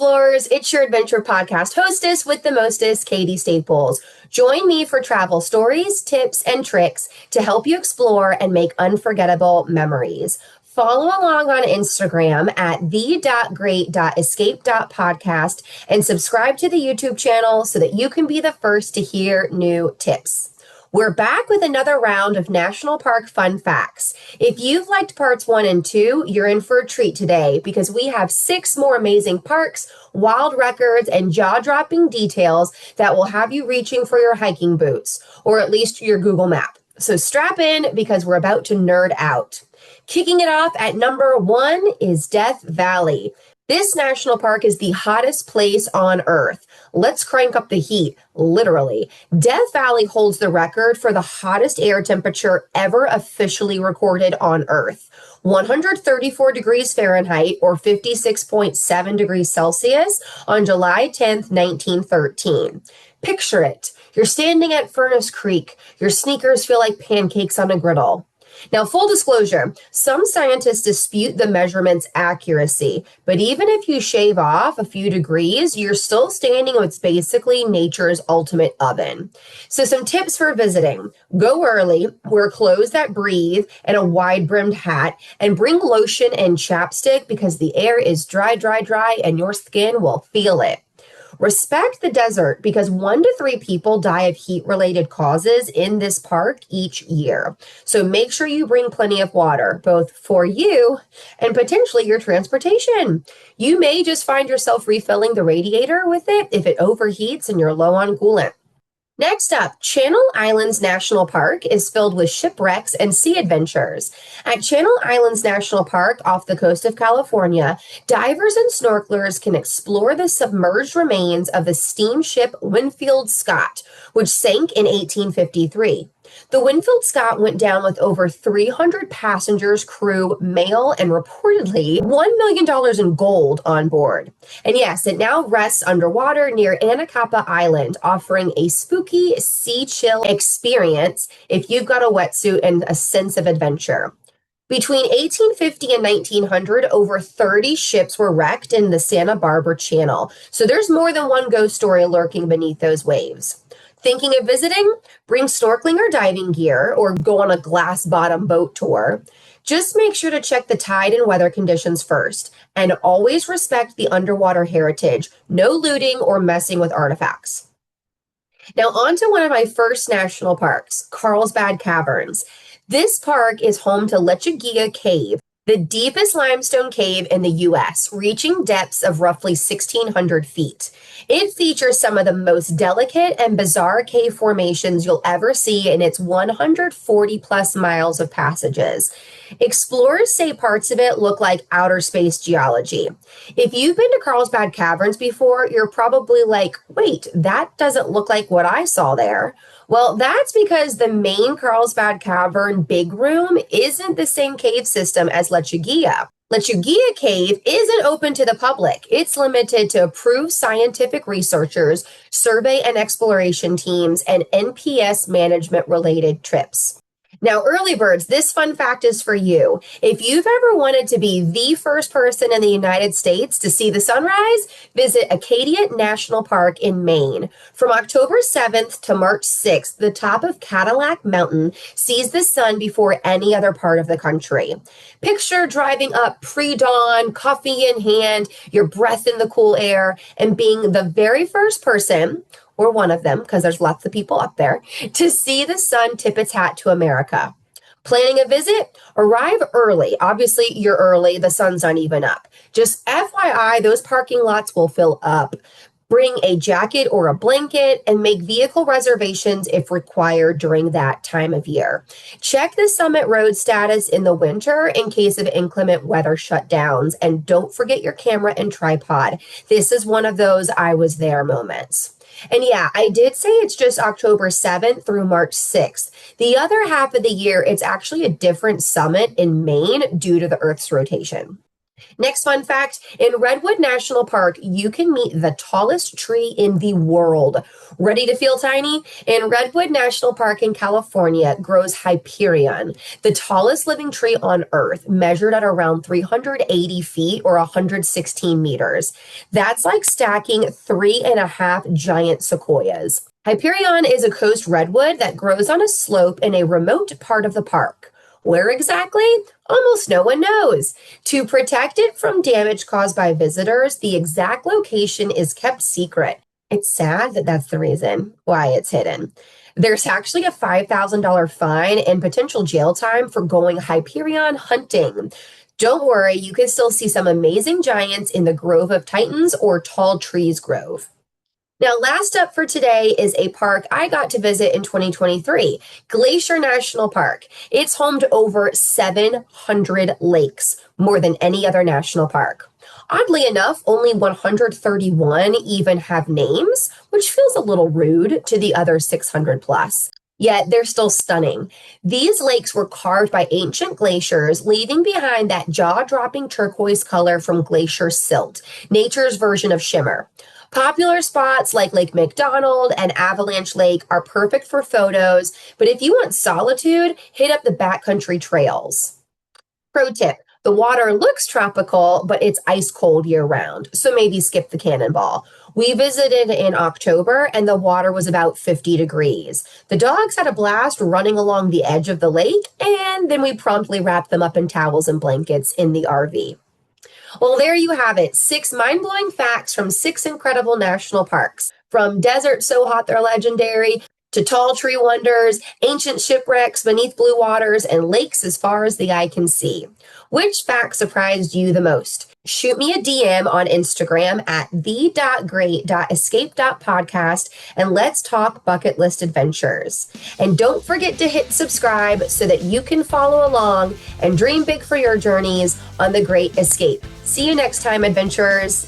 Explorers, it's your adventure podcast hostess with the mostest, Katie Staples. Join me for travel stories, tips, and tricks to help you explore and make unforgettable memories. Follow along on Instagram at the.great.escape.podcast and subscribe to the YouTube channel so that you can be the first to hear new tips. We're back with another round of National Park fun facts. If you've liked parts 1 and 2, you're in for a treat today because we have 6 more amazing parks, wild records, and jaw-dropping details that will have you reaching for your hiking boots, or at least your Google map. So strap in because we're about to nerd out. Kicking it off at number 1 is Death Valley. This national park is the hottest place on Earth. Let's crank up the heat, literally. Death Valley holds the record for the hottest air temperature ever officially recorded on Earth. 134 degrees Fahrenheit or 56.7 degrees Celsius on July 10th, 1913. Picture it. You're standing at Furnace Creek. Your sneakers feel like pancakes on a griddle. Now, full disclosure, some scientists dispute the measurement's accuracy, but even if you shave off a few degrees, you're still standing in what's basically nature's ultimate oven. So some tips for visiting. Go early, wear clothes that breathe and a wide-brimmed hat, and bring lotion and chapstick because the air is dry, and your skin will feel it. Respect the desert because 1 to 3 people die of heat-related causes in this park each year. So make sure you bring plenty of water, both for you and potentially your transportation. You may just find yourself refilling the radiator with it if it overheats and you're low on coolant. Next up, Channel Islands National Park is filled with shipwrecks and sea adventures. At Channel Islands National Park off the coast of California, divers and snorkelers can explore the submerged remains of the steamship Winfield Scott, which sank in 1853. The Winfield Scott went down with over 300 passengers, crew, mail, and reportedly $1 million in gold on board. And yes, it now rests underwater near Anacapa Island, offering a spooky sea chill experience if you've got a wetsuit and a sense of adventure. Between 1850 and 1900, over 30 ships were wrecked in the Santa Barbara Channel. So there's more than one ghost story lurking beneath those waves. Thinking of visiting? Bring snorkeling or diving gear or go on a glass bottom boat tour. Just make sure to check the tide and weather conditions first and always respect the underwater heritage. No looting or messing with artifacts. Now on to one of my first national parks, Carlsbad Caverns. This park is home to Acadia Cave, the deepest limestone cave in the U.S., reaching depths of roughly 1,600 feet. It features some of the most delicate and bizarre cave formations you'll ever see in its 140-plus miles of passages. Explorers say parts of it look like outer space geology. If you've been to Carlsbad Caverns before, you're probably like, wait, that doesn't look like what I saw there. Well, that's because the main Carlsbad Cavern big room isn't the same cave system as Acadia. Acadia Cave isn't open to the public. It's limited to approved scientific researchers, survey and exploration teams, and NPS management-related trips. Now, early birds, this fun fact is for you. If you've ever wanted to be the first person in the United States to see the sunrise, visit Acadia National Park in Maine. From October 7th to March 6th, the top of Cadillac Mountain sees the sun before any other part of the country. Picture driving up pre-dawn, coffee in hand, your breath in the cool air, and being the very first person, or one of them, because there's lots of people up there, to see the sun tip its hat to America. Planning a visit? Arrive early. Obviously, you're early. The sun's not even up. Just FYI, those parking lots will fill up. Bring a jacket or a blanket and make vehicle reservations if required during that time of year. Check the summit road status in the winter in case of inclement weather shutdowns. And don't forget your camera and tripod. This is one of those I was there moments. And yeah, I did say it's just October 7th through March 6th. The other half of the year, it's actually a different summit in Maine due to the Earth's rotation. Next fun fact, in Redwood National Park, you can meet the tallest tree in the world. Ready to feel tiny? In Redwood National Park in California grows Hyperion, the tallest living tree on Earth, measured at around 380 feet or 116 meters. That's like stacking 3.5 giant sequoias. Hyperion is a coast redwood that grows on a slope in a remote part of the park. Where exactly? Almost no one knows. To protect it from damage caused by visitors, the exact location is kept secret. It's sad that that's the reason why it's hidden. There's actually a $5,000 fine and potential jail time for going Hyperion hunting. Don't worry, you can still see some amazing giants in the Grove of Titans or Tall Trees Grove. Now, last up for today is a park I got to visit in 2023, Glacier National Park. It's home to over 700 lakes, more than any other national park. Oddly enough, only 131 even have names, which feels a little rude to the other 600 plus. Yet they're still stunning. These lakes were carved by ancient glaciers, leaving behind that jaw-dropping turquoise color from glacier silt, nature's version of shimmer. Popular spots like Lake McDonald and Avalanche Lake are perfect for photos, but if you want solitude, hit up the backcountry trails. Pro tip, the water looks tropical, but it's ice cold year round, so maybe skip the cannonball. We visited in October and the water was about 50 degrees. The dogs had a blast running along the edge of the lake, and then we promptly wrapped them up in towels and blankets in the RV. Well, there you have it. 6 mind-blowing facts from 6 incredible national parks. From deserts so hot they're legendary, to tall tree wonders, ancient shipwrecks beneath blue waters, and lakes as far as the eye can see. Which fact surprised you the most? Shoot me a DM on Instagram at the.great.escape.podcast and let's talk bucket list adventures. And don't forget to hit subscribe so that you can follow along and dream big for your journeys on The Great Escape. See you next time, adventurers.